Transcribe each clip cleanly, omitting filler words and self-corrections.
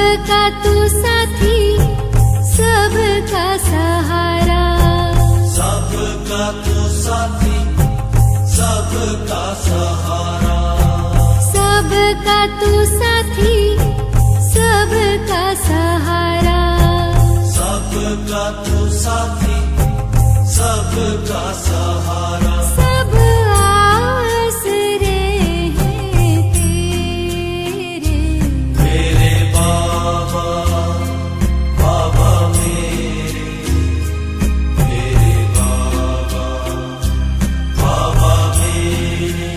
सबका तू साथी, सबका सहारा, सबका तू साथी, सबका सहारा, सबका तू साथी, सबका सहारा, सबका तू साथी, सबका सहारा। सब आसरे हैं तेरे, मेरे बाबा, बाबा मेरे बाबा, बाबा मेरे।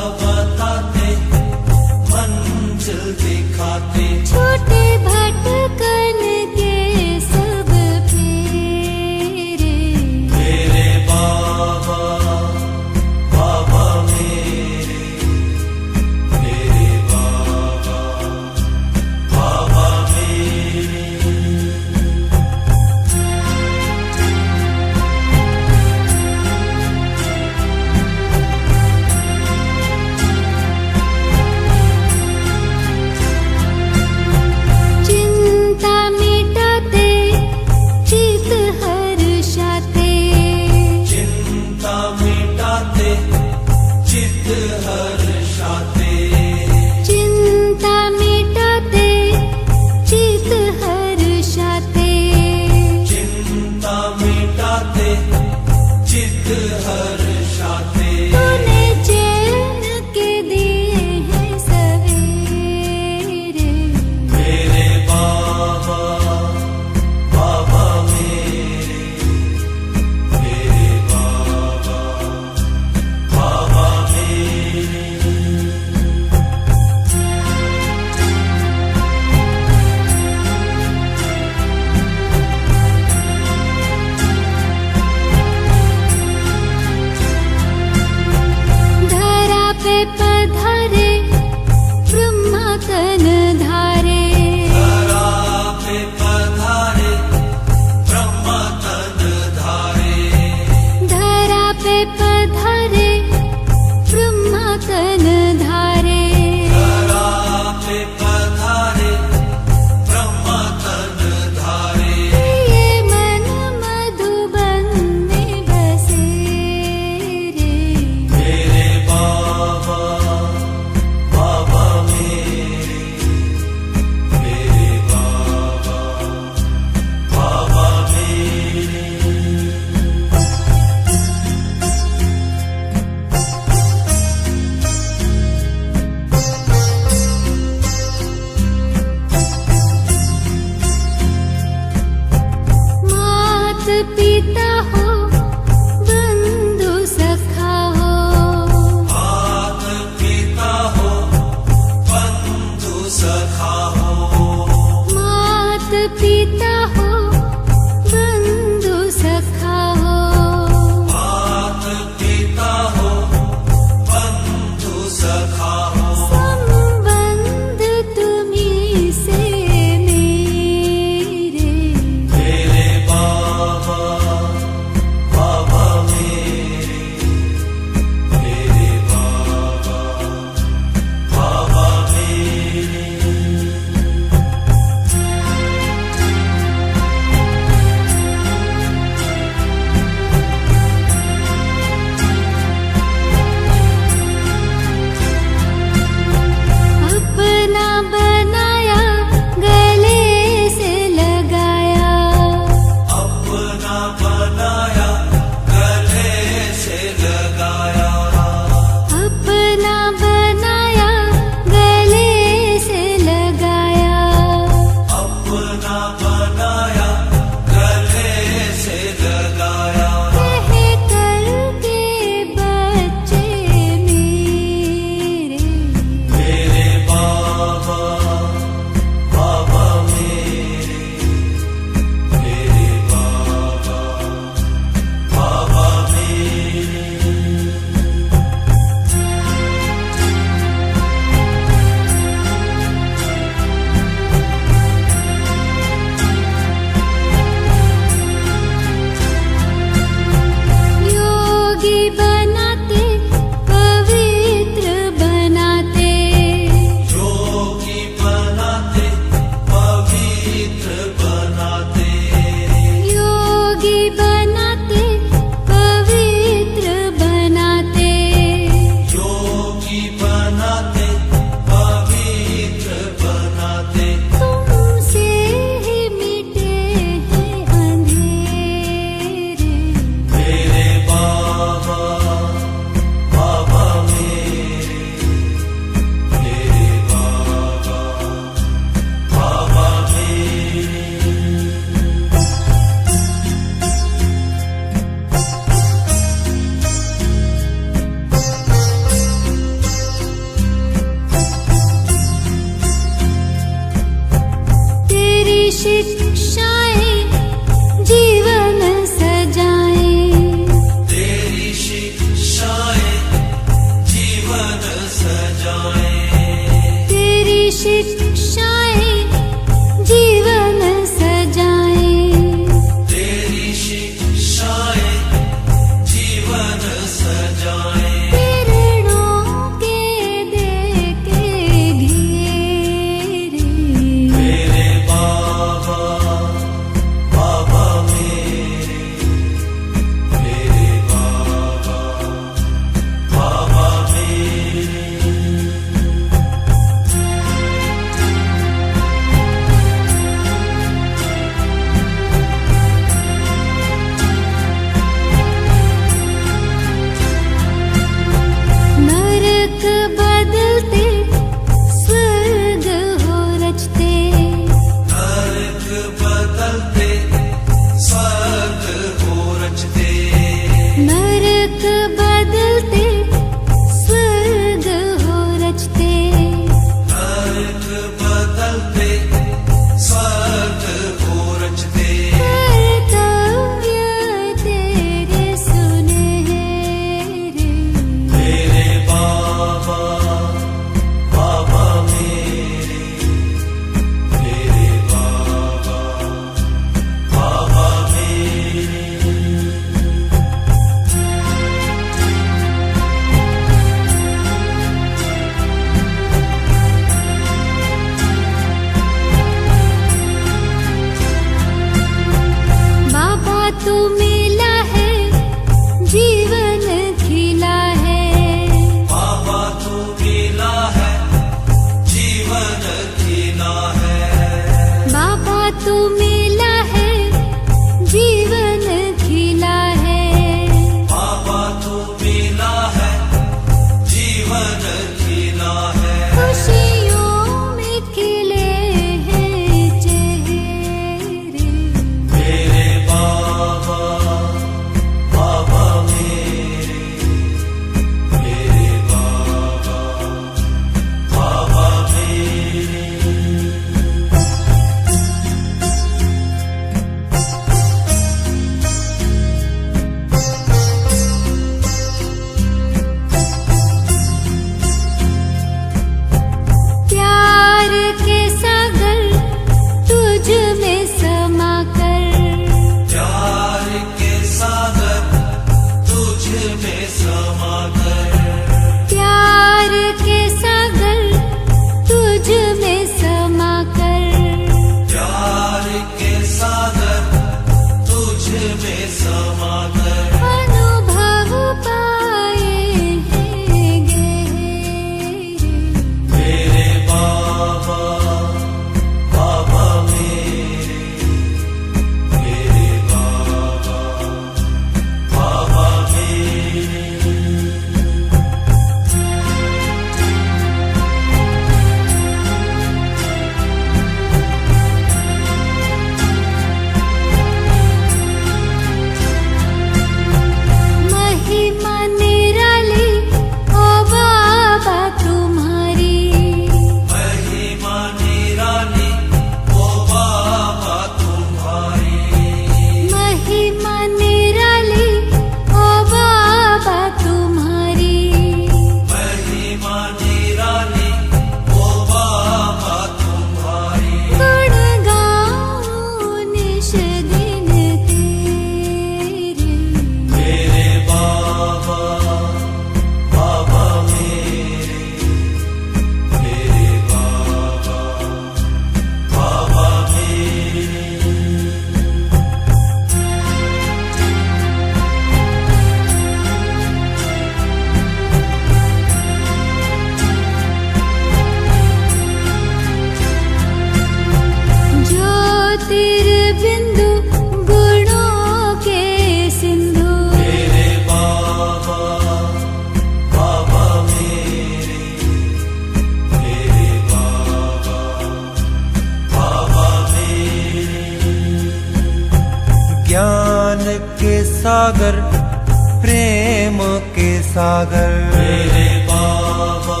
प्रेम के सागर। मेरे बाबा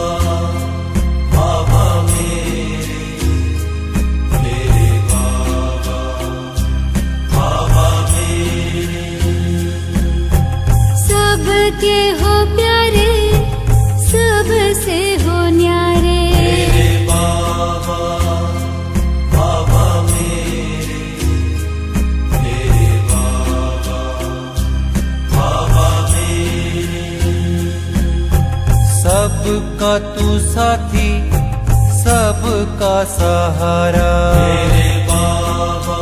बाबा मेरे, मेरे बाबा बाबा मेरे। सबके हो प्यारे, सबसे हो न्यारे। मेरे बाबा बाबा मेरे, मेरे बाबा बाबा मेरे। सबका तू साथी, सबका सहारा। मेरे बाबा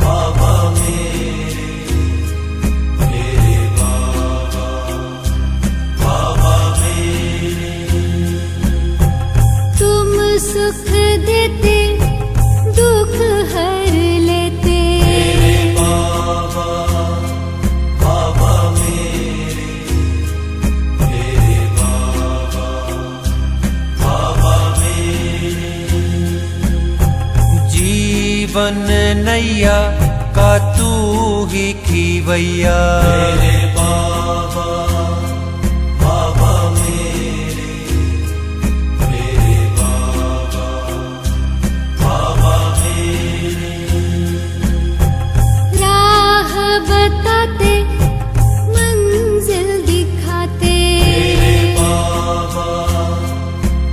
बाबा मेरे, मेरे बाबा बाबा मेरे। तुम सुख देते, दुख हर लेते। मेरे बाबा बाबा मेरे, मेरे बाबा बाबा मेरे। जीवन नैया का तू ही खीवैया। मेरे बाबा बाबा मेरे, मेरे बाबा बाबा मेरे। राह बताते, मंजिल दिखाते। मेरे बाबा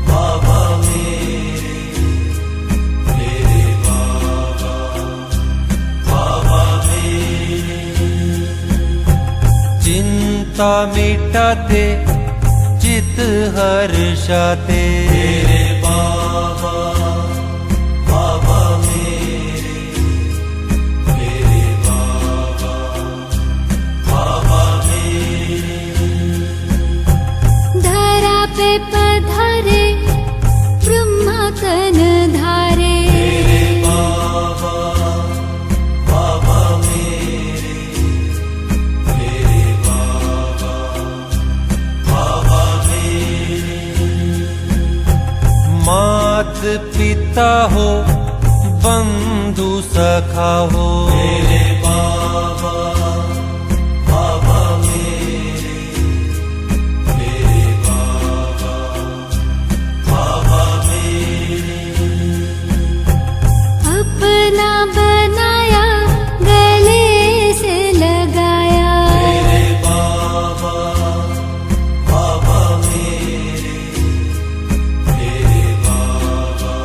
बाबा मेरे, मेरे बाबा बाबा मेरे। चिंता मिटाते, चित हर्षाते। मेरे बाबा बाबा मेरे, मेरे बाबा बाबा मेरे। धरा पे पधारे, ब्रह्मा तन धारे। मेरे बाबा बाबा मेरे, मेरे बाबा बाबा मेरे। मात पिता हो, बंधु सखा हो। मेरे बाबा बाबा मेरे, मेरे बाबा बाबा मेरे। अपना बनाया, गले से लगाया। मेरे बाबा बाबा मेरे, मेरे बाबा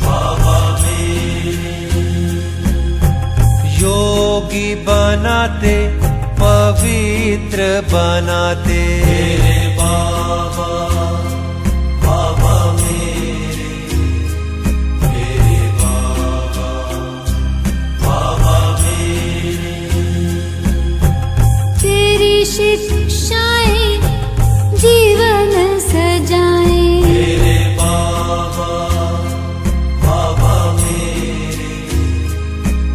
बाबा मेरे। योगी बनाते, पवित्र बनाते। मेरे बाबा बाबा मेरे, मेरे बाबा बाबा मेरे। तेरी शिक्षाएं जीवन सजाएं। मेरे बाबा बाबा मेरे,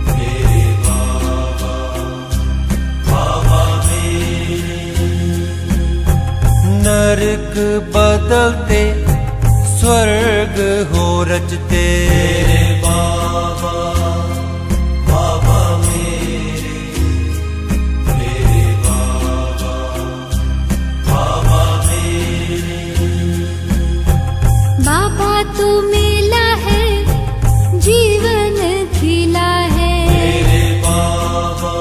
मेरे बाबा बाबा मेरे। नरक बदलते, स्वर्ग हो रचते। मेरे बाबा बाबा मेरे, मेरे बाबा बाबा मेरे। बाबा तू मिला है, जीवन खिला है। मेरे बाबा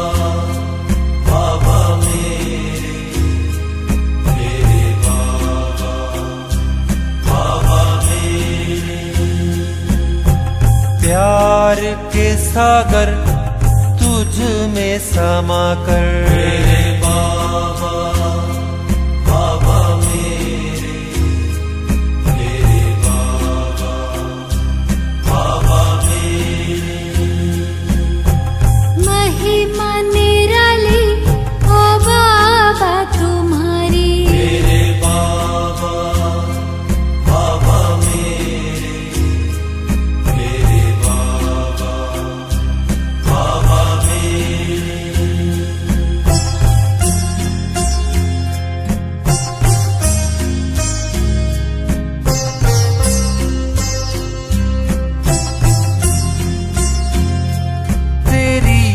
बाबा मेरे, मेरे बाबा बाबा मेरे। प्यार के सागर तुझ में समा कर। मेरे बाबा बाबा मेरे, मेरे बाबा बाबा मेरे। महिमा निराली, ओ बाबा तुम्हारी। मेरे बाबा बाबा मेरे, मेरे बाबा बाबा मेरे।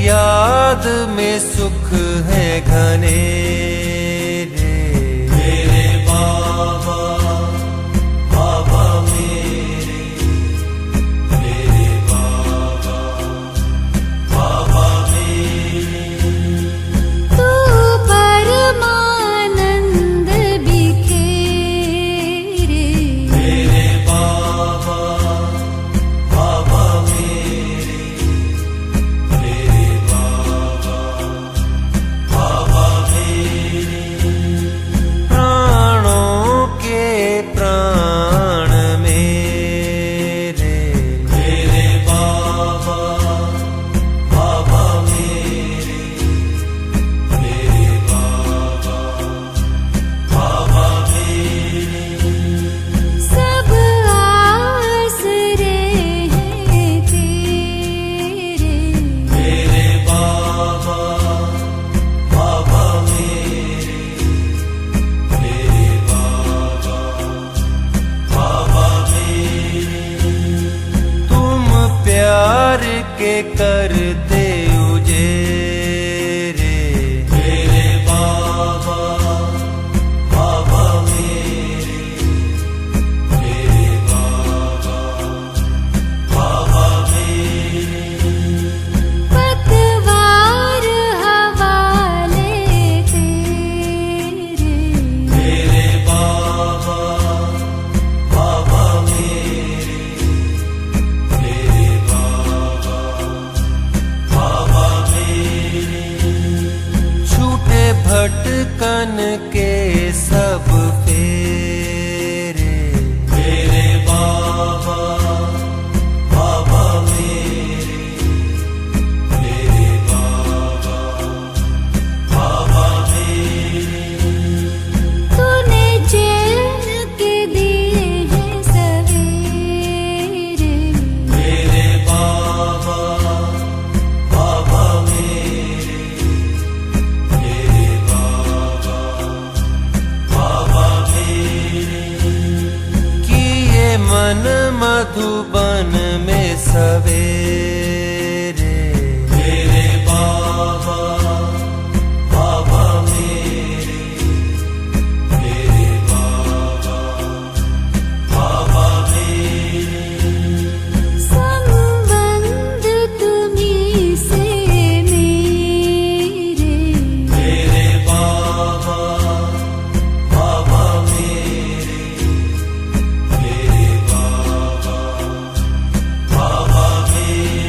याद में सुख है घने रे। मेरे बाबा बाबा मेरे, मेरे बाबा बाबा मेरे। तू परमानंद बिखेरे, मेरे बाबा बाबा मेरे, मेरे बाबा बाबा मेरे। प्राणों के प्राण मेरे। मेरे बाबा बाबा मेरे, मेरे बाबा बाबा मेरे। सब आसरे हैं तेरे, मेरे बाबा बाबा मेरे, मेरे बाबा बाबा मेरे। तुम प्यार के करते उजेरे। मेरे बाबा बाबा मेरे, मेरे बाबा बाबा मेरे। पतवार हवाले तेरे, मेरे बाबा बाबा मेरे, मेरे बाबा बाबा मेरे। छूटे भटकन के सब फेरे। मेरे बाबा बाबा मेरे, मेरे बाबा बाबा मेरे। तूने चैन के दिए हैं सवेरे, मेरे बाबा बाबा मेरे, मेरे बाबा बाबा मेरे। किए मन मधुबन में सवेरे। मेरे बाबा बाबा मेरे, मेरे बाबा बाबा मेरे। संबंध तुम्हीं से मेरे, मेरे बाबा बाबा मेरे, मेरे बाबा बाबा मेरे।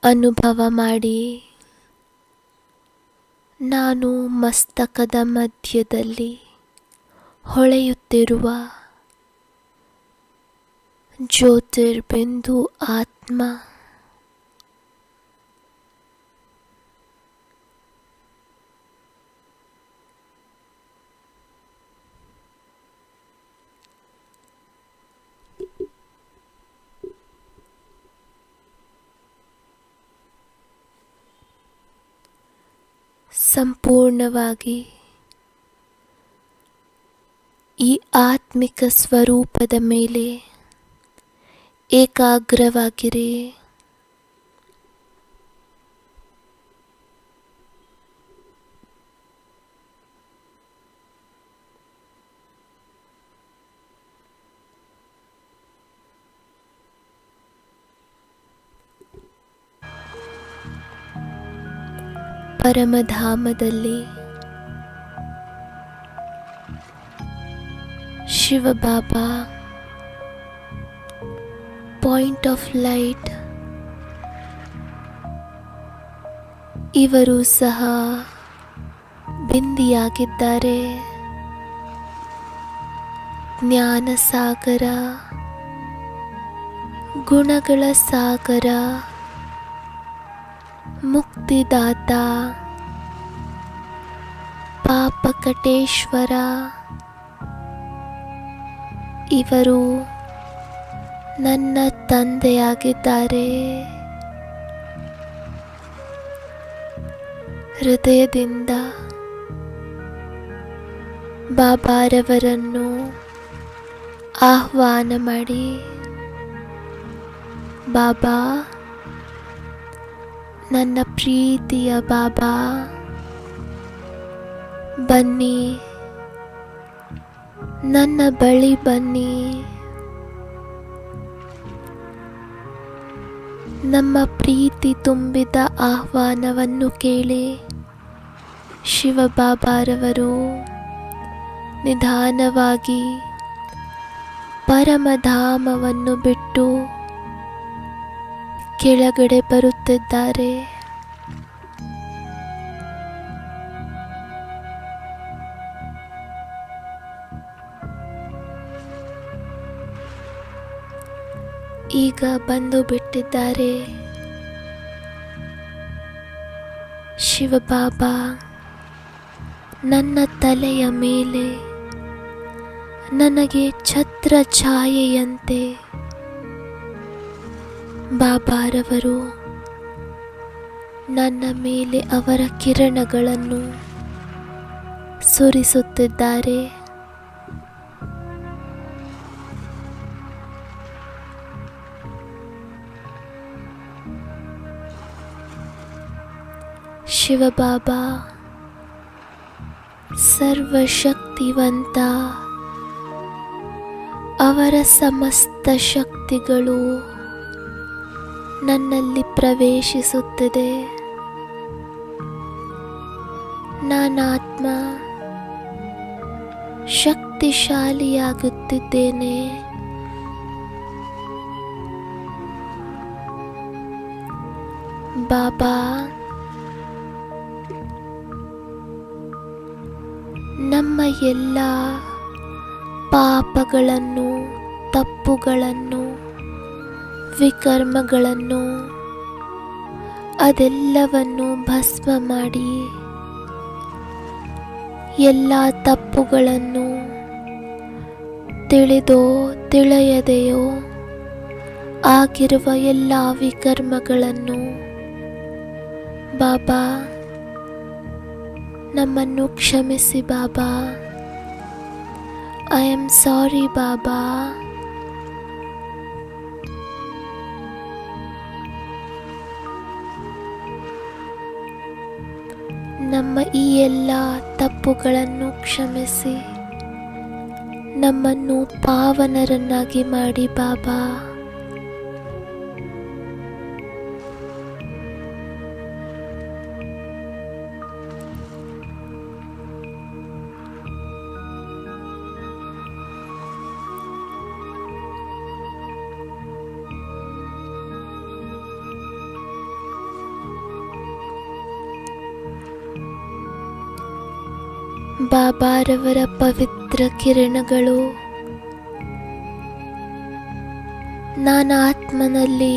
ಅನುಭವ ಮಾಡಿ. ನಾನು ಮಸ್ತಕದ ಮಧ್ಯದಲ್ಲಿ ಹೊಳೆಯುತ್ತಿರುವ ಜ್ಯೋತಿರ್ಬಿಂದು ಆತ್ಮ. ಸಂಪೂರ್ಣವಾಗಿ ಈ ಆತ್ಮಿಕ ಸ್ವರೂಪದ ಮೇಲೆ ಏಕಾಗ್ರವಾಗಿರಿ. ಪರಮಧಾಮದಲ್ಲಿ ಶಿವಬಾಬಾ ಪಾಯಿಂಟ್ ಆಫ್ ಲೈಟ್ ಇವರು ಸಹ ಬಿಂದಿಯಾಗಿದ್ದಾರೆ. ಜ್ಞಾನ ಸಾಗರ, ಗುಣಗಳ ಸಾಗರ, ಮುಕ್ತಿದಾತ, ಪಾಪಕಟೇಶ್ವರ ಇವರು ನನ್ನ ತಂದೆಯಾಗಿದ್ದಾರೆ. ಹೃದಯದಿಂದ ಬಾಬಾರವರನ್ನು ಆಹ್ವಾನ ಮಾಡಿ, ಬಾಬಾ, ನನ್ನ ಪ್ರೀತಿಯ ಬಾಬಾ, ಬನ್ನಿ, ನನ್ನ ಬಳಿ ಬನ್ನಿ. ನಮ್ಮ ಪ್ರೀತಿ ತುಂಬಿದ ಆಹ್ವಾನವನ್ನು ಕೇಳಿ ಶಿವಬಾಬಾರವರು ನಿಧಾನವಾಗಿ ಪರಮಧಾಮವನ್ನು ಬಿಟ್ಟು ಕೆಳಗಡೆ ಬರುತ್ತಿದ್ದಾರೆ. ಈಗ ಬಂದು ಬಿಟ್ಟಿದ್ದಾರೆ. ಶಿವಬಾಬಾ ನನ್ನ ತಲೆಯ ಮೇಲೆ ನನಗೆ ಛತ್ರ ಛಾಯೆಯಂತೆ ಬಾಬಾರವರು ನನ್ನ ಮೇಲೆ ಅವರ ಕಿರಣಗಳನ್ನು ಸುರಿಸುತ್ತಿದ್ದಾರೆ. ಶಿವಬಾಬಾ ಸರ್ವಶಕ್ತಿವಂತ, ಅವರ ಸಮಸ್ತ ಶಕ್ತಿಗಳು ನನ್ನಲ್ಲಿ ಪ್ರವೇಶಿಸುತ್ತಿದೆ. ನಾನಾತ್ಮ ಶಕ್ತಿಶಾಲಿಯಾಗುತ್ತಿದ್ದೇನೆ. ಬಾಬಾ, ನಮ್ಮ ಎಲ್ಲ ಪಾಪಗಳನ್ನು, ತಪ್ಪುಗಳನ್ನು, ವಿಕರ್ಮಗಳನ್ನು ಅದೆಲ್ಲವನ್ನು ಭಸ್ಮ ಮಾಡಿ, ಎಲ್ಲ ತಪ್ಪುಗಳನ್ನು ತಿಳಿದೋ ತಿಳಿಯದೆಯೋ ಆಗಿರುವ ಎಲ್ಲ ವಿಕರ್ಮಗಳನ್ನು ಬಾಬಾ ನಮ್ಮನ್ನು ಕ್ಷಮಿಸಿ ಬಾಬಾ. ಐ ಆಮ್ ಸಾರಿ ಬಾಬಾ. ನಮ್ಮ ಈ ಎಲ್ಲ ತಪ್ಪುಗಳನ್ನು ಕ್ಷಮಿಸಿ ನಮ್ಮನ್ನು ಪಾವನರನ್ನಾಗಿ ಮಾಡಿ ಬಾಬಾ. ಬಾಬಾರವರ ಪವಿತ್ರ ಕಿರಣಗಳು ನನ್ನ ಆತ್ಮನಲ್ಲಿ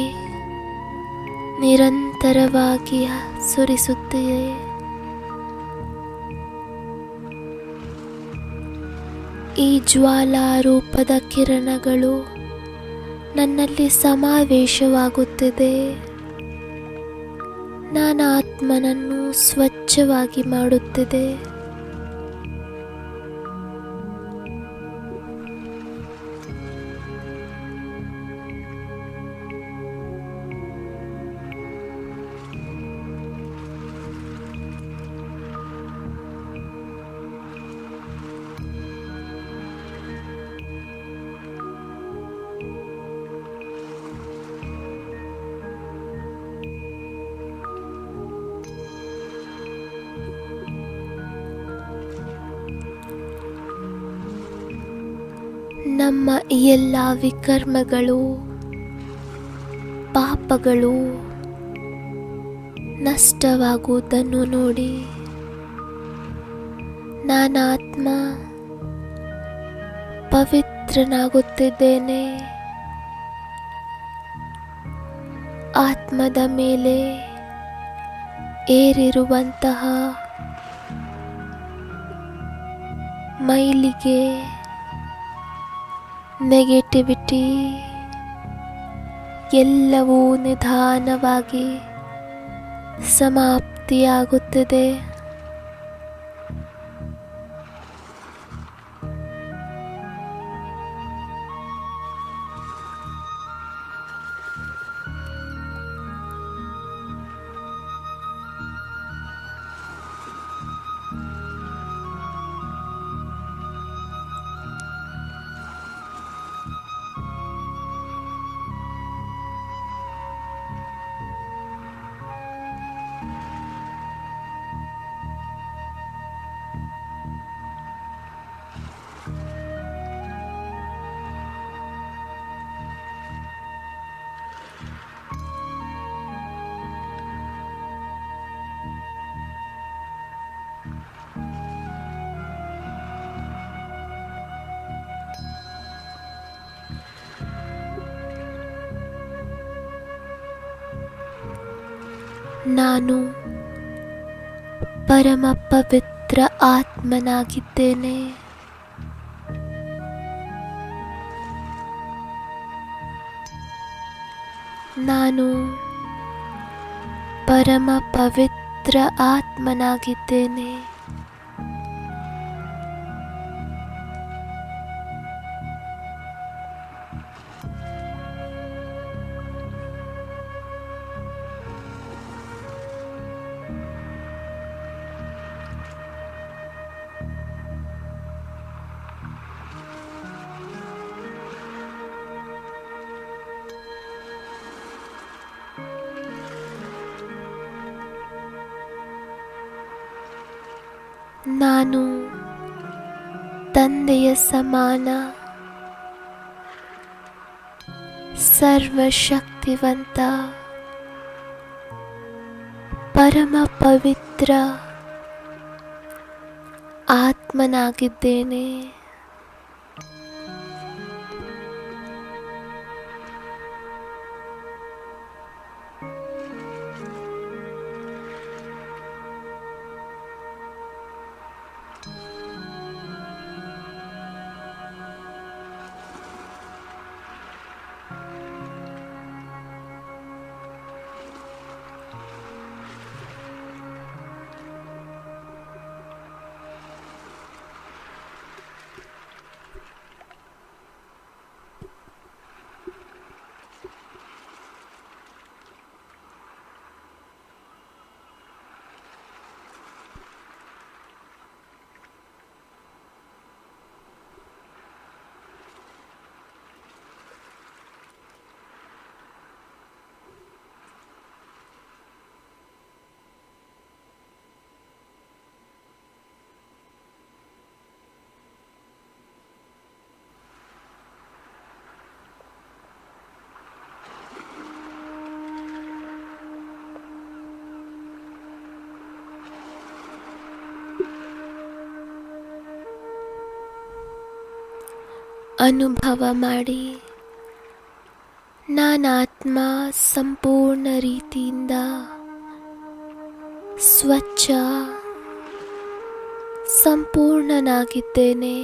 ನಿರಂತರವಾಗಿ ಸುರಿಸುತ್ತಿದೆ. ಈ ಜ್ವಾಲಾರೂಪದ ಕಿರಣಗಳು ನನ್ನಲ್ಲಿ ಸಮಾವೇಶವಾಗುತ್ತಿದೆ. ನನ್ನ ಆತ್ಮನನ್ನು ಸ್ವಚ್ಛವಾಗಿ ಮಾಡುತ್ತಿದೆ. ನಮ್ಮ ಈ ಎಲ್ಲ ವಿಕರ್ಮಗಳು, ಪಾಪಗಳು ನಷ್ಟವಾಗುವುದನ್ನು ನೋಡಿ ನಾನು ಆತ್ಮ ಪವಿತ್ರನಾಗುತ್ತಿದ್ದೇನೆ. ಆತ್ಮದ ಮೇಲೆ ಏರಿರುವಂತಹ ಮೈಲಿಗೆ, ನೆಗೆಟಿವಿಟಿ ಎಲ್ಲವೂ ನಿಧಾನವಾಗಿ ಸಮಾಪ್ತಿಯಾಗುತ್ತದೆ. ನಾನು ಪರಮ ಪವಿತ್ರ ಆತ್ಮನಾಗಿದ್ದೇನೆ. ನಾನು ಪರಮ ಪವಿತ್ರ ಆತ್ಮನಾಗಿದ್ದೇನೆ. ನಾನು ತಂದೆಯ ಸಮಾನ ಸರ್ವಶಕ್ತಿವಂತ ಪರಮ ಪವಿತ್ರ ಆತ್ಮನಾಗಿದ್ದೇನೆ. ಅನುಭವ ಮಾಡಿ ನಾನಾತ್ಮ ಸಂಪೂರ್ಣ ರೀತಿಯಿಂದ ಸ್ವಚ್ಛ ಸಂಪೂರ್ಣನಾಗಿದ್ದೇನೆ.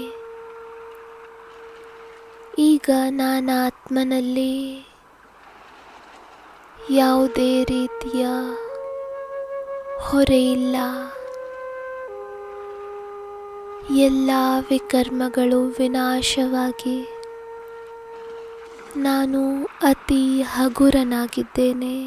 ಈಗ ನಾನಾತ್ಮನಲ್ಲಿ ಯಾವುದೇ ರೀತಿಯ ಹೊರೆ ಇಲ್ಲ. ಎಲ್ಲ ವಿಕರ್ಮಗಳು ವಿನಾಶವಾಗಿ ನಾನು ಅತಿ ಹಗುರನಾಗಿದ್ದೇನೆ.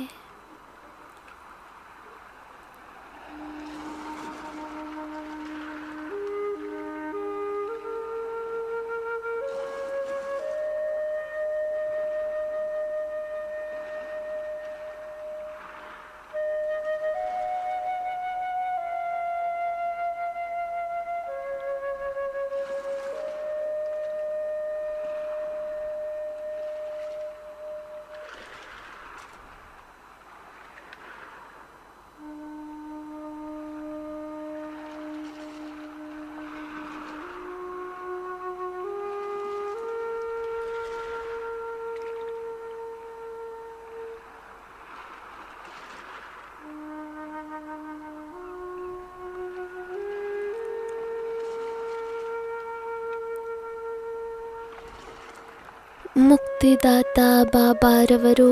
ಮುಕ್ತಿದಾತ ಬಾಬಾರವರು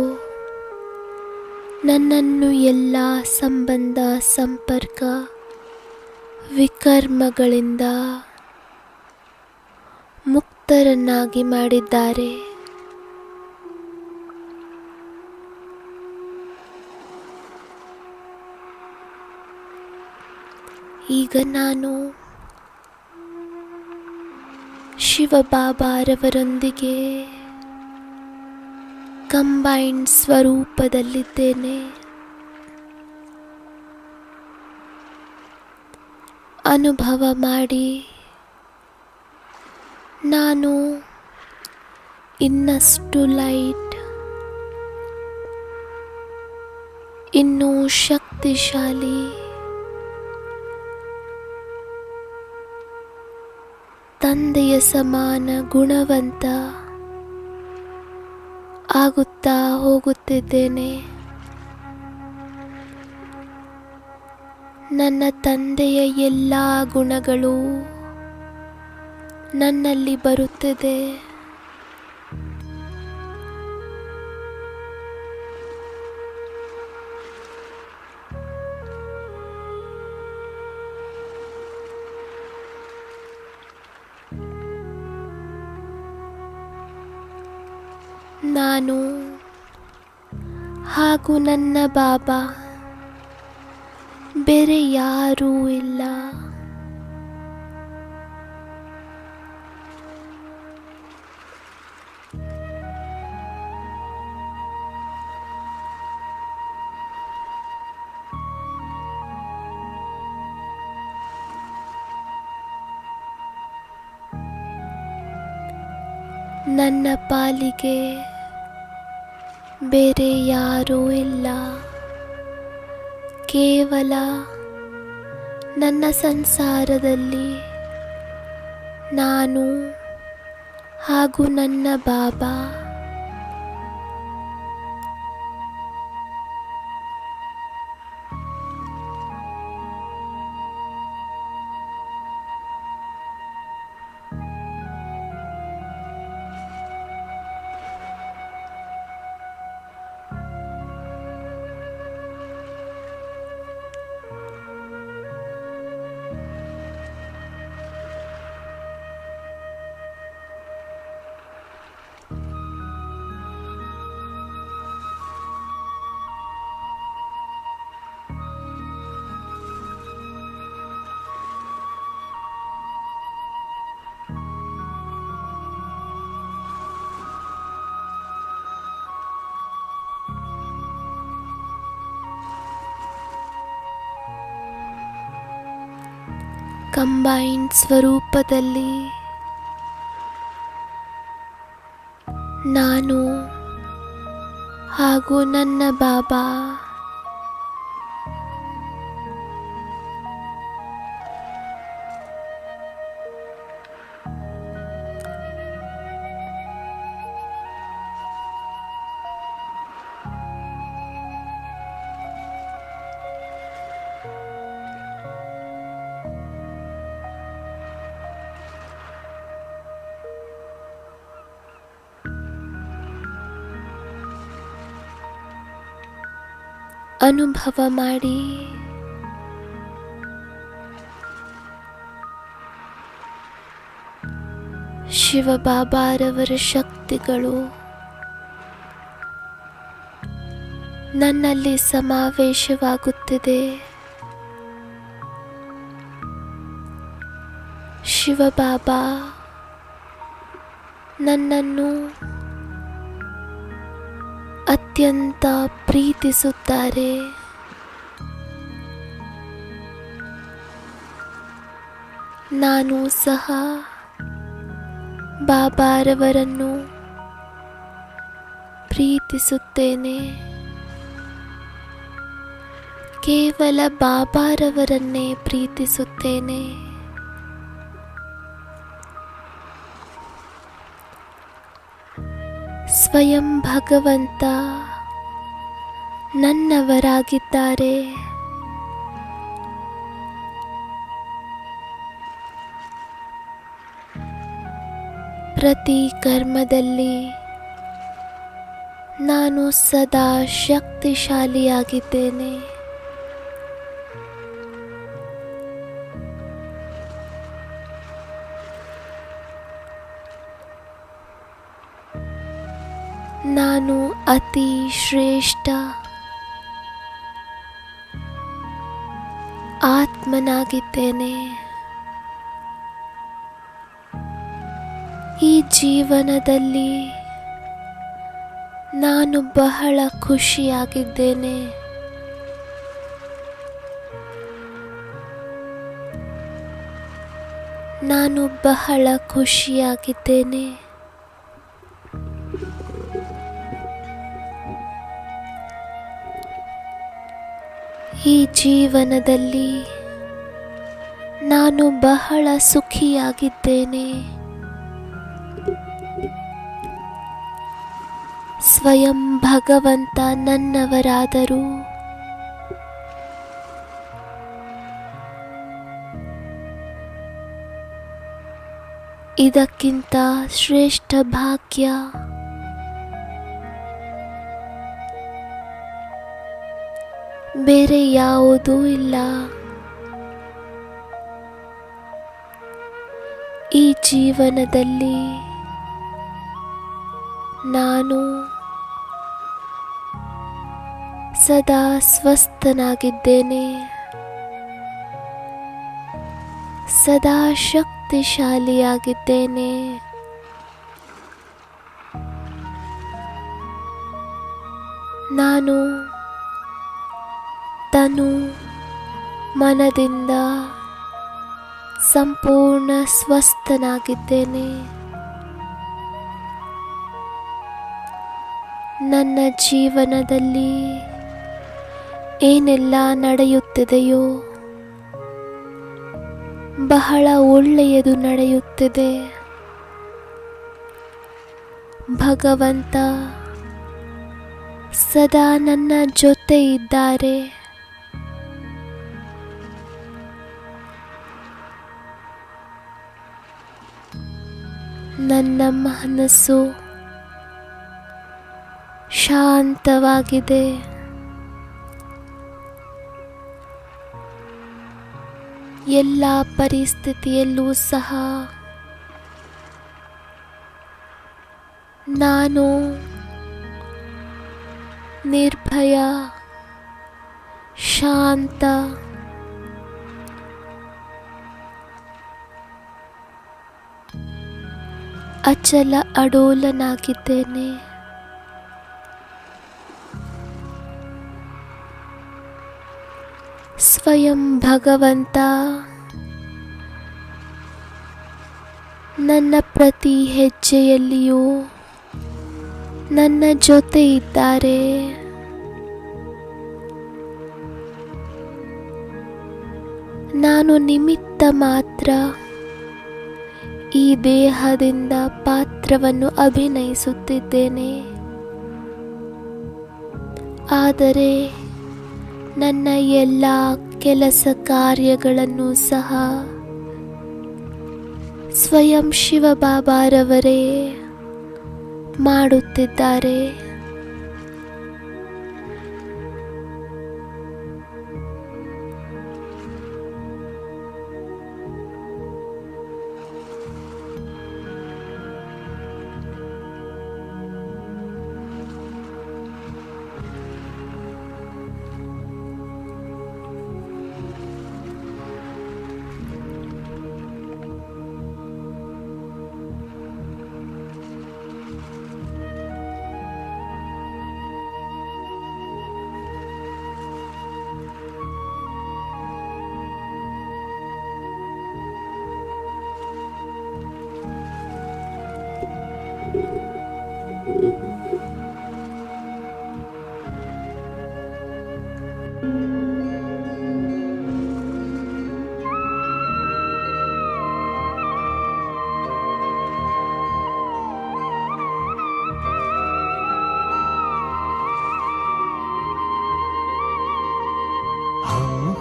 ನನ್ನನ್ನು ಎಲ್ಲ ಸಂಬಂಧ ಸಂಪರ್ಕ ವಿಕರ್ಮಗಳಿಂದ ಮುಕ್ತರನ್ನಾಗಿ ಮಾಡಿದ್ದಾರೆ. ಈಗ ನಾನು ಶಿವಬಾಬಾರವರೊಂದಿಗೆ ಕಂಬೈನ್ಡ್ ಸ್ವರೂಪದಲ್ಲಿದ್ದೇನೆ. ಅನುಭವ ಮಾಡಿ ನಾನು ಇನ್ನಷ್ಟು ಲೈಟ್, ಇನ್ನೂ ಶಕ್ತಿಶಾಲಿ, ತಂದೆಯ ಸಮಾನ ಗುಣವಂತ ಆಗುತ್ತಾ ಹೋಗುತ್ತಿದ್ದೇನೆ. ನನ್ನ ತಂದೆಯ ಎಲ್ಲ ಗುಣಗಳು ನನ್ನಲ್ಲಿ ಬರುತ್ತಿದೆ. ನಾನು ಹಾಗೂ ನನ್ನ ಬಾಬಾ ಬೇರೆ ಯಾರೂ ಇಲ್ಲ. ನನ್ನ ಪಾಲಿಗೆ ಬೇರೆ ಯಾರೂ ಇಲ್ಲ. ಕೇವಲ ನನ್ನ ಸಂಸಾರದಲ್ಲಿ ನಾನು ಹಾಗೂ ನನ್ನ ಬಾಬಾ. ಕಂಬೈನ್ಡ್ ಸ್ವರೂಪದಲ್ಲಿ ನಾನು ಹಾಗೂ ನನ್ನ ಬಾಬಾ ಅನುಭವ ಮಾಡಿ. ಶಿವಬಾಬಾರವರ ಶಕ್ತಿಗಳು ನನ್ನಲ್ಲಿ ಸಮಾವೇಶವಾಗುತ್ತಿದೆ. ಶಿವಬಾಬಾ ನನ್ನನ್ನು ಅತ್ಯಂತ ಪ್ರೀತಿಸುತ್ತಾರೆ. ನಾನು ಸಹ ಬಾಬಾರವರನ್ನು ಪ್ರೀತಿಸುತ್ತೇನೆ. ಕೇವಲ ಬಾಬಾರವರನ್ನೇ ಪ್ರೀತಿಸುತ್ತೇನೆ. ಸ್ವಯಂ ಭಗವಂತ ನನ್ನವರಾಗಿದ್ದಾರೆ. ಪ್ರತಿ ಕರ್ಮದಲ್ಲಿ ನಾನು ಸದಾ ಶಕ್ತಿಶಾಲಿಯಾಗಿದ್ದೇನೆ. ನಾನು ಅತಿ ಶ್ರೇಷ್ಠ ಆತ್ಮನಾಗಿದ್ದೇನೆ. ಈ ಜೀವನದಲ್ಲಿ ನಾನು ಬಹಳ ಖುಷಿಯಾಗಿದ್ದೇನೆ. ನಾನು ಬಹಳ ಖುಷಿಯಾಗಿದ್ದೇನೆ. ಈ ಜೀವನದಲ್ಲಿ ನಾನು ಬಹಳ ಸುಖಿಯಾಗಿದ್ದೇನೆ. ಸ್ವಯಂ ಭಗವಂತ ನನ್ನವರಾದರು. ಇದಕ್ಕಿಂತ ಶ್ರೇಷ್ಠ ಭಾಗ್ಯ ಬೇರೆ ಯಾವುದೂ ಇಲ್ಲ. ಈ ಜೀವನದಲ್ಲಿ ನಾನು ಸದಾ ಸ್ವಸ್ಥನಾಗಿದ್ದೇನೆ. ಸದಾ ಶಕ್ತಿಶಾಲಿಯಾಗಿದ್ದೇನೆ. ನಾನು ತನು ಮನದಿಂದ ಸಂಪೂರ್ಣ ಸ್ವಸ್ಥನಾಗಿದ್ದೇನೆ. ನನ್ನ ಜೀವನದಲ್ಲಿ ಏನೆಲ್ಲ ನಡೆಯುತ್ತಿದೆಯೋ ಬಹಳ ಒಳ್ಳೆಯದು ನಡೆಯುತ್ತಿದೆ. ಭಗವಂತ ಸದಾ ನನ್ನ ಜೊತೆ ಇದ್ದಾರೆ. ನನ್ನ ಮನಸ್ಸು ಶಾಂತವಾಗಿದೆ. ಎಲ್ಲ ಪರಿಸ್ಥಿತಿಯಲ್ಲೂ ಸಹ ನಾನು ನಿರ್ಭಯ, ಶಾಂತ, ಅಚಲ ಅಡೋಲನಾಗಿದ್ದೇನೆ. ಸ್ವಯಂ ಭಗವಂತ ನನ್ನ ಪ್ರತಿ ಹೆಜ್ಜೆಯಲ್ಲಿಯೂ ನನ್ನ ಜೊತೆ ಇದ್ದಾರೆ. ನಾನು ನಿಮಿತ್ತ ಮಾತ್ರ ಈ ದೇಹದಿಂದ ಪಾತ್ರವನ್ನು ಅಭಿನಯಿಸುತ್ತಿದ್ದೇನೆ. ಆದರೆ ನನ್ನ ಎಲ್ಲ ಕೆಲಸ ಕಾರ್ಯಗಳನ್ನು ಸಹ ಸ್ವಯಂ ಶಿವಬಾಬಾರವರೇ ಮಾಡುತ್ತಿದ್ದಾರೆ. हम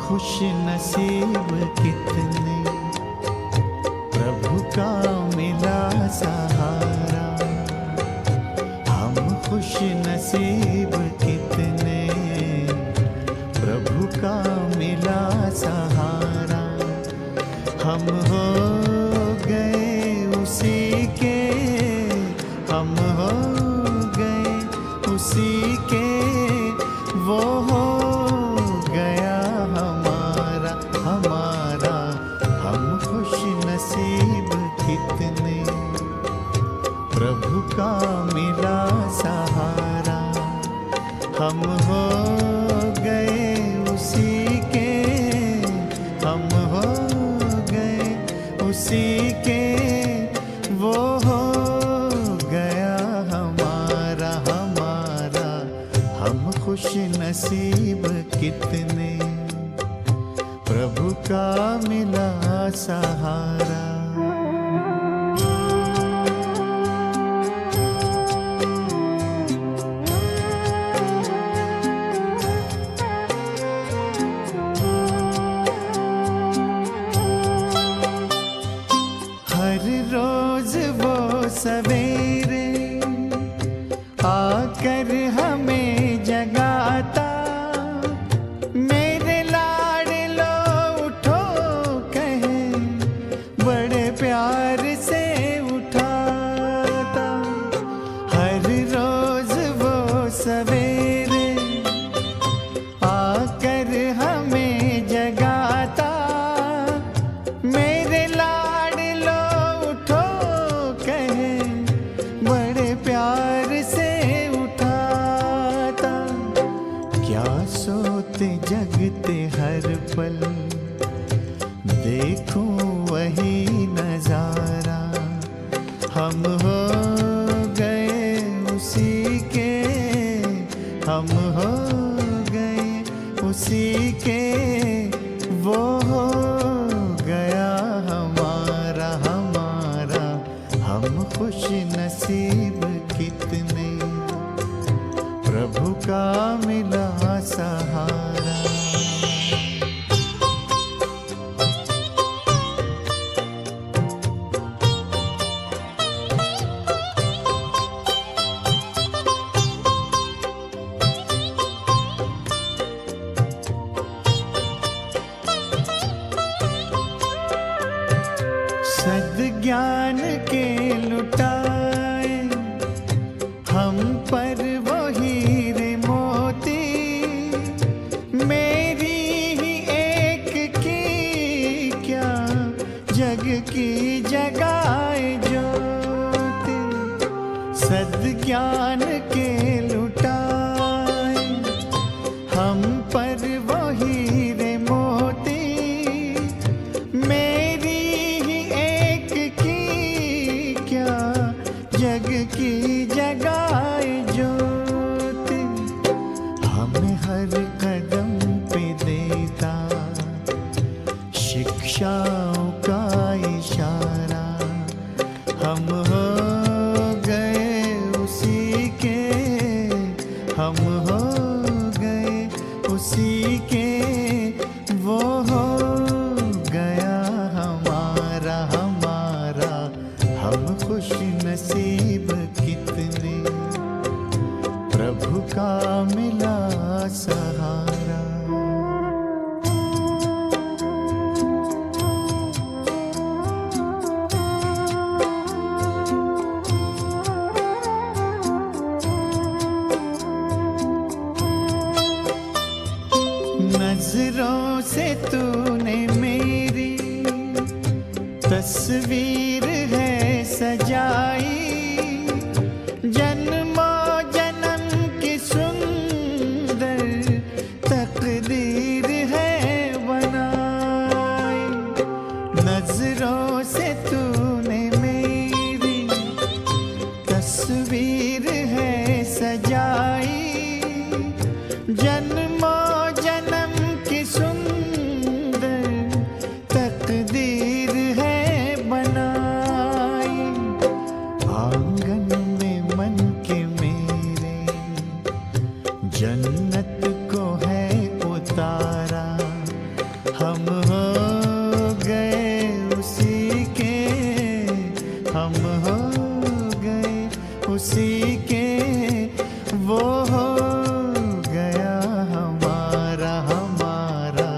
खुश नसीब कितने, प्रभु का मिला सहारा। हम खुश नसीब कितने, प्रभु का मिला सहारा। हम हो गए उसी के, हम हो गए उसी के, वो हो गया हमारा हमारा। हम खुश नसीब कितने, प्रभु का मिला सहारा। हम हो गए उसी के, हम हो गए उसी के, वो हो गया हमारा हमारा। हम खुश नसीब कितने, प्रभु का मिला सहारा। हर रोज वो सवेरे आकर हमें जगाता। मेरे लाडलो उठो कहे, बड़े प्यार से उठाता। हर रोज वो सवेरे आकर हमें जगाता। मेरे लाडलो उठो कहे, बड़े प्यार से उठाता। क्या सोते जगते हर पल, देखूं वही नजारा। हम हो गए उसी के, हम हो गए उसी के, वो हो गया हमारा हमारा। हम खुश नसीब कितने, प्रभु का मिला सहारा। सद्ज्ञान के लुटाए हम पर वो हीरे मोती। मेरी ही एक की क्या, जग की जगाए ज्योति। सद्ज्ञान के लुटाए हम पर वो हीरे मोती। मेरी ही एक की क्या, जग की जगाए ज्योति। हमें हर कदम पे देता शिक्षाओं का इशारा। हम हो गए उसी के, हम हो गए उसी के, वो हो गया हमारा हमारा। हम खुश नसीब कितने, प्रभु का मिला सहारा। नजरों से तूने मेरी तस्वीर है सजाई। जन्मों जन्म की सुंदर तकदीर है बनाई। नजरों से तूने मेरी तस्वीर तस्वीर है सजाई, जन्मों जन्म की सुंदर तकदीर है बनाई। आंगन में मन के मेरे जन्नत को है उतारा, हम हो गए उसी के, हम हो गए उसी के, वो हो गया हमारा हमारा।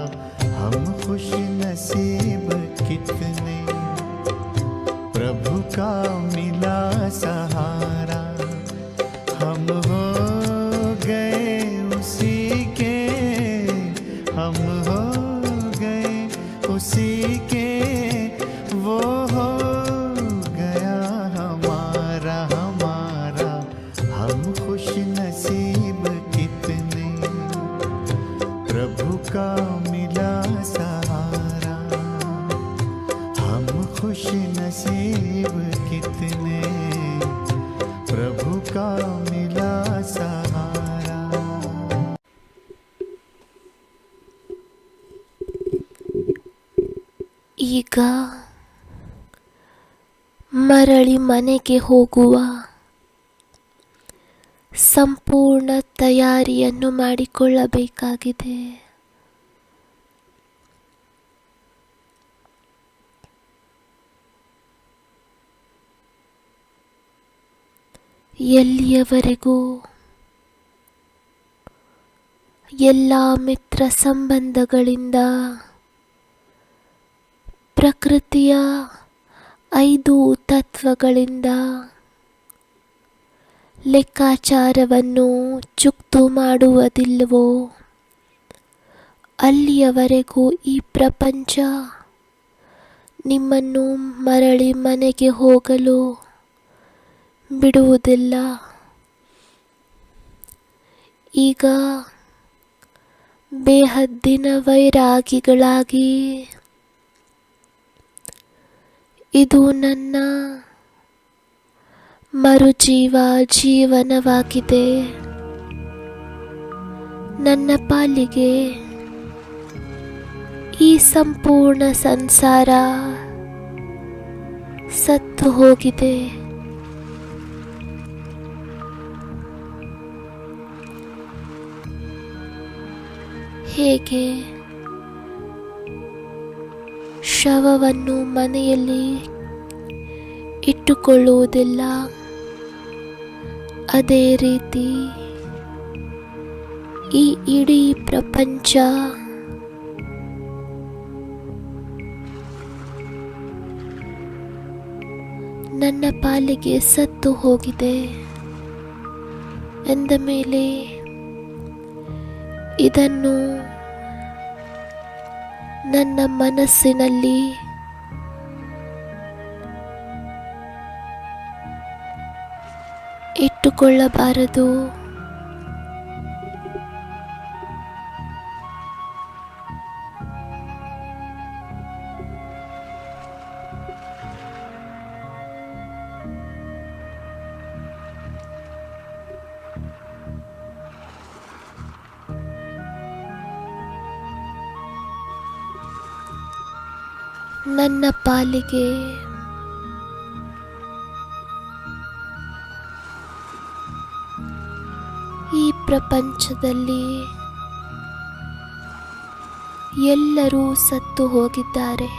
हम खुश नसीब कितने, प्रभु का मिला सहारा। हम हो गए उसी के, हम हो गए उसी के, वो हो गया हमारा हमारा। हम खुश नसीब कितने, प्रभु का मिला सहारा। हम खुश नसीब कितने, प्रभु का मिला सहारा। ಈಗ ಮರಳಿ ಮನೆಗೆ ಹೋಗುವ ಸಂಪೂರ್ಣ ತಯಾರಿಯನ್ನು ಮಾಡಿಕೊಳ್ಳಬೇಕಾಗಿದೆ. ಎಲ್ಲಿಯವರೆಗೂ ಎಲ್ಲ ಮಿತ್ರ ಸಂಬಂಧಗಳಿಂದ ಪ್ರಕೃತಿಯ 5 ತತ್ವಗಳಿಂದ ಲೆಕ್ಕಾಚಾರವನ್ನು ಚುಕ್ತು ಮಾಡುವುದಿಲ್ಲವೋ ಅಲ್ಲಿಯವರೆಗೂ ಈ ಪ್ರಪಂಚ ನಿಮ್ಮನ್ನು ಮರಳಿ ಮನೆಗೆ ಹೋಗಲು ಬಿಡುವುದಿಲ್ಲ. ಈಗ ಬೇಹದ್ದಿನ ವೈರಾಗಿಗಳಾಗಿ ಇದು ನನ್ನ ಮರುಜೀವ ಜೀವನವಾಗಿದೆ. ನನ್ನ ಪಾಲಿಗೆ ಈ ಸಂಪೂರ್ಣ ಸಂಸಾರ ಸತ್ತು ಹೋಗಿದೆ. ಹೇಗೆ ಶವವನ್ನು ಮನೆಯಲ್ಲಿ ಇಟ್ಟುಕೊಳ್ಳುವುದಿಲ್ಲ, ಅದೇ ರೀತಿ ಈ ಇಡೀ ಪ್ರಪಂಚ ನನ್ನ ಪಾಲಿಗೆ ಸತ್ತು ಹೋಗಿದೆ ಎಂದ ಮೇಲೆ ಇದನ್ನು ನನ್ನ ಮನಸ್ಸಿನಲ್ಲಿ ಇಟ್ಟುಕೊಳ್ಳಬಾರದು. ನನ್ನ ಪಾಲಿಗೆ ಈ ಪ್ರಪಂಚದಲ್ಲಿ ಎಲ್ಲರೂ ಸತ್ತು ಹೋಗಿದ್ದಾರೆ.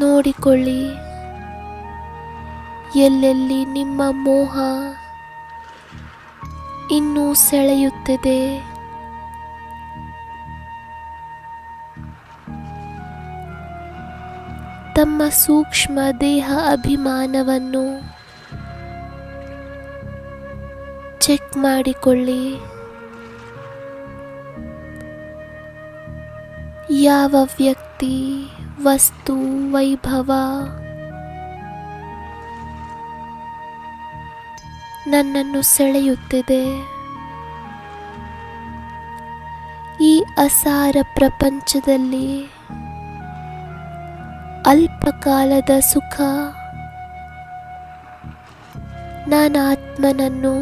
ನೋಡಿಕೊಳ್ಳಿ, ಎಲ್ಲೆಲ್ಲಿ ನಿಮ್ಮ ಮೋಹ ಇನ್ನೂ ಸೆಳೆಯುತ್ತಿದೆ. ತಮ್ಮ ಸೂಕ್ಷ್ಮ ದೇಹ ಅಭಿಮಾನವನ್ನು ಚೆಕ್ ಮಾಡಿಕೊಳ್ಳಿ. ಯಾವ ವ್ಯಕ್ತಿ, ವಸ್ತು, ವೈಭವ ನನ್ನನ್ನು ಸೆಳೆಯುತ್ತಿದೆ. ಈ ಅಸಾರ ಪ್ರಪಂಚದಲ್ಲಿ ಅಲ್ಪಕಾಲದ ಸುಖ ನಾನಾತ್ಮನನ್ನು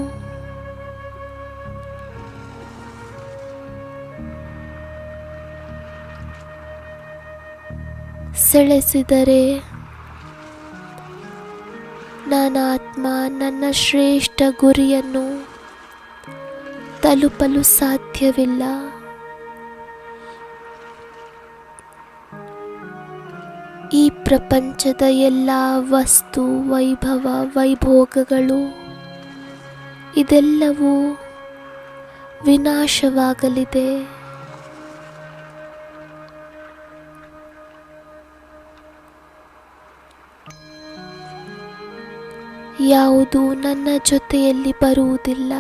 ಸೆಳೆಸಿದರೆ ನಾನಾತ್ಮ ನನ್ನ ಶ್ರೇಷ್ಠ ಗುರಿಯನ್ನು ತಲುಪಲು ಸಾಧ್ಯವಿಲ್ಲ. ಈ ಪ್ರಪಂಚದ ಎಲ್ಲ ವಸ್ತು ವೈಭವ ವೈಭೋಗಗಳು ಇದೆಲ್ಲವೂ ವಿನಾಶವಾಗಲಿದೆ. ಯಾವುದು ನನ್ನ ಜೊತೆಯಲ್ಲಿ ಬರುವುದಿಲ್ಲ.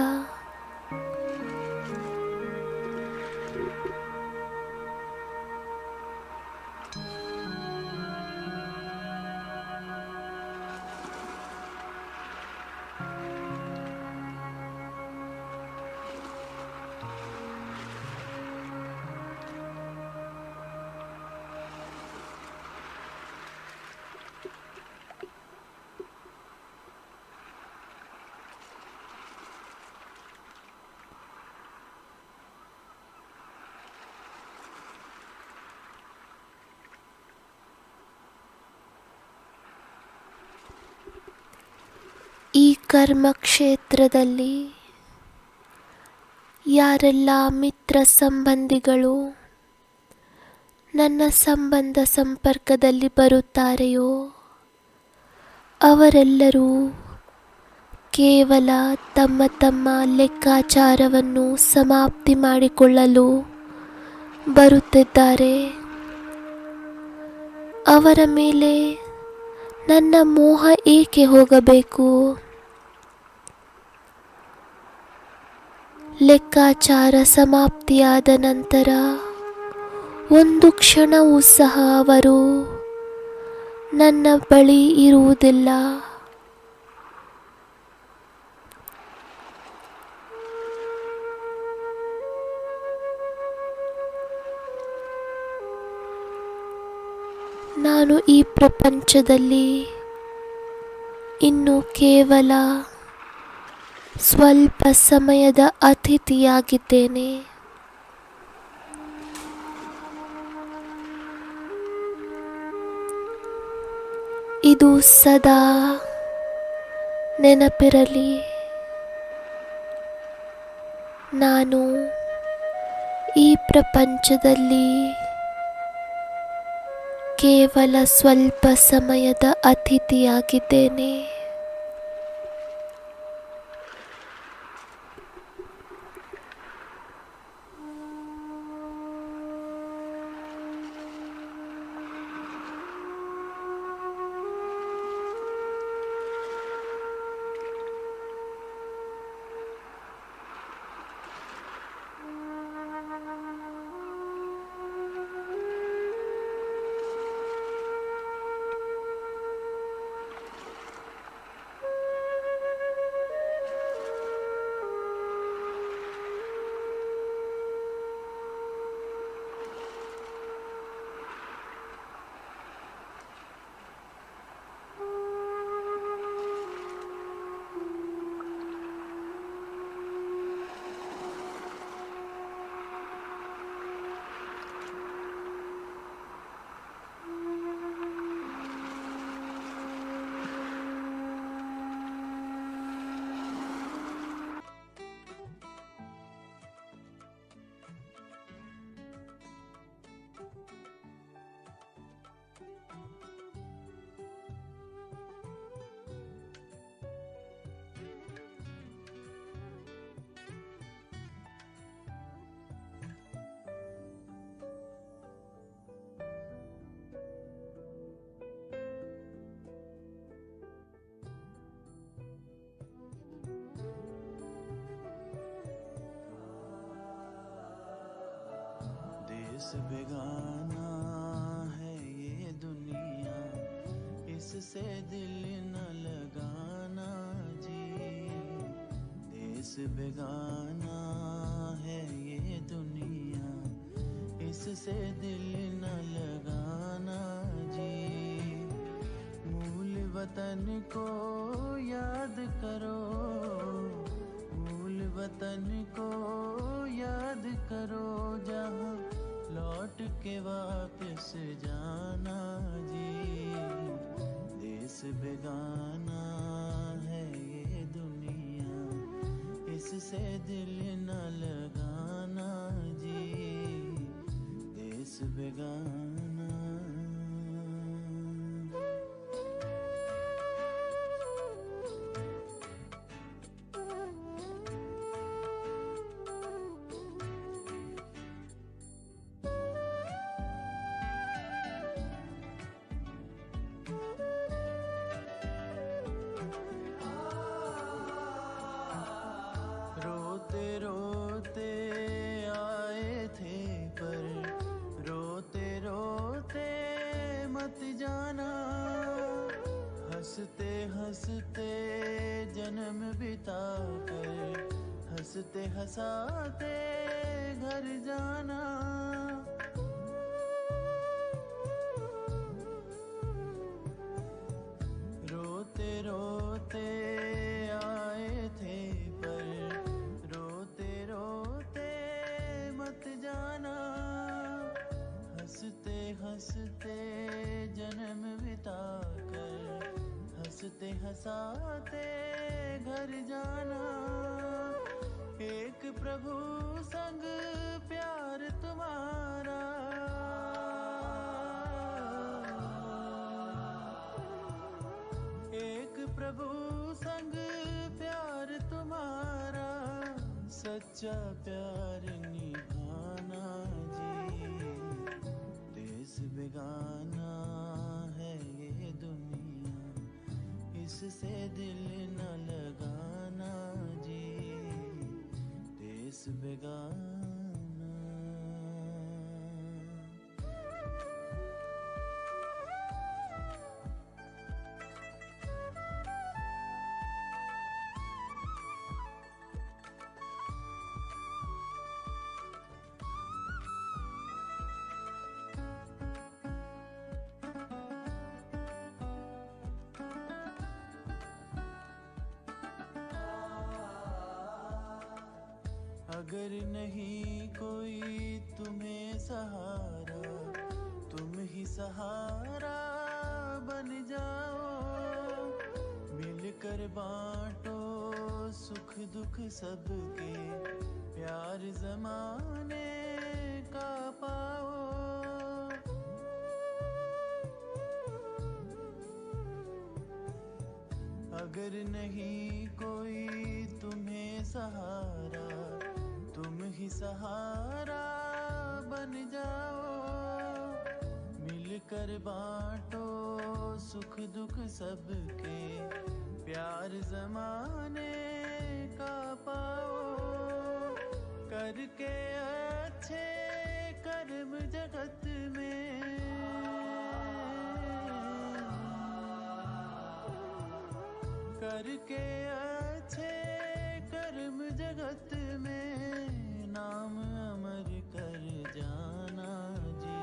ಈ ಕರ್ಮಕ್ಷೇತ್ರದಲ್ಲಿ ಯಾರೆಲ್ಲ ಮಿತ್ರ ಸಂಬಂಧಿಗಳು ನನ್ನ ಸಂಬಂಧ ಸಂಪರ್ಕದಲ್ಲಿ ಬರುತ್ತಾರೆಯೋ ಅವರೆಲ್ಲರೂ ಕೇವಲ ತಮ್ಮ ತಮ್ಮ ಲೆಕ್ಕಾಚಾರವನ್ನು ಸಮಾಪ್ತಿ ಮಾಡಿಕೊಳ್ಳಲು ಬರುತ್ತಿದ್ದಾರೆ. ಅವರ ಮೇಲೆ ನನ್ನ ಮೋಹ ಏಕೆ ಹೋಗಬೇಕು? ಲೆಕ್ಕಾಚಾರ ಸಮಾಪ್ತಿಯಾದ ನಂತರ ಒಂದು ಕ್ಷಣವೂ ಸಹ ಅವರು ನನ್ನ ಬಳಿ ಇರುವುದಿಲ್ಲ. ನಾನು ಈ ಪ್ರಪಂಚದಲ್ಲಿ ಇನ್ನು ಕೇವಲ ಸ್ವಲ್ಪ ಸಮಯದ ಅತಿಥಿಯಾಗಿದ್ದೇನೆ. ಇದು ಸದಾ ನೆನಪಿರಲಿ. ನಾನು ಈ ಪ್ರಪಂಚದಲ್ಲಿ ಕೇವಲ ಸ್ವಲ್ಪ ಸಮಯದ ಅತಿಥಿಯಾಗಿದ್ದೇನೆ. देश बेगाना है ये दुनिया, इससे दिल न लगाना जी। देश बेगाना है ये दुनिया, इससे दिल न लगाना जी। मूल वतन को याद करो, मूल वतन को याद करो, जहाँ लौट के वापस जाना जी। देश बेगाना है ये दुनिया, इससे दिल न लगाना जी। देश बेगाना। रोते रोते आए थे पर रोते रोते मत जाना। हंसते हंसते जन्म बिता कर हंसते हंसाते घर जाना। रोते रोते आए थे पर रोते रोते मत जाना। हंसते हंसते जन्म बिता कर हंसते हंसाते घर जाना। एक प्रभु संग प्यार तुम्हारा, एक प्रभु संग प्यार तुम्हारा, सच्चा प्यार निभाना जी। देश बेगाना है ये दुनिया, इससे दिल न लगाना जी। देश बेगाना। अगर नहीं कोई तुम्हें सहारा, तुम ही सहारा बन जाओ। मिलकर बांटो सुख दुख सबके, प्यार जमाने का पाओ। अगर नहीं कोई तुम्हें सहारा, तुम ही सहारा बन जाओ। मिलकर बांटो सुख दुख सबके, प्यार जमाने का पाओ। करके अच्छे कर्म जगत में, करके अच्छे कर्म जगत में, नाम अमर कर जाना जी।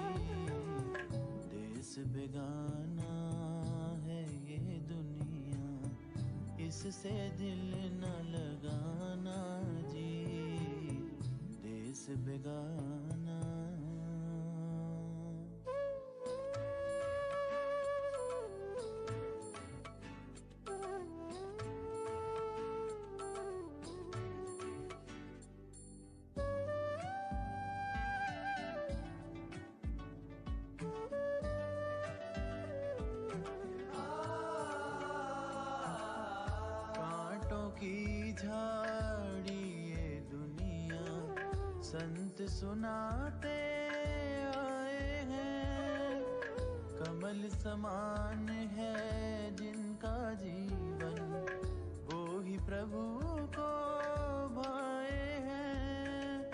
देश बेगाना है ये दुनिया, इससे दिल न लगाना जी। देश बेगाना। की झाड़ी ये दुनिया, संत सुनाते आए हैं। कमल समान है जिनका जीवन, वो ही प्रभु को भाए हैं।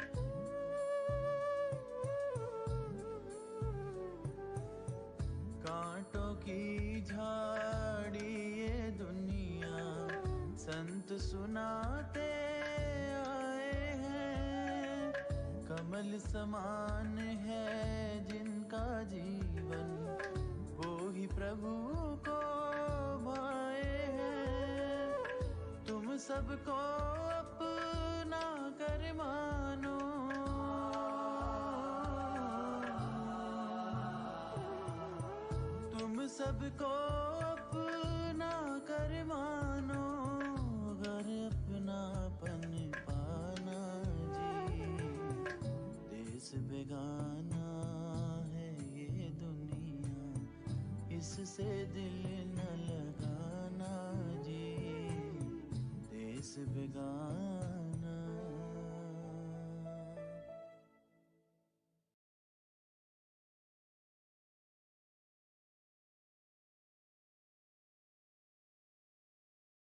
कांटों की झाड़ी ये दुनिया, संत सुनाते आए हैं। कमल समान है सबको अपना कर मानो, तुम सबको अपना कर मानो, अगर अपनापन पाना जी। देश बेगाना है ये दुनिया, इससे दिल न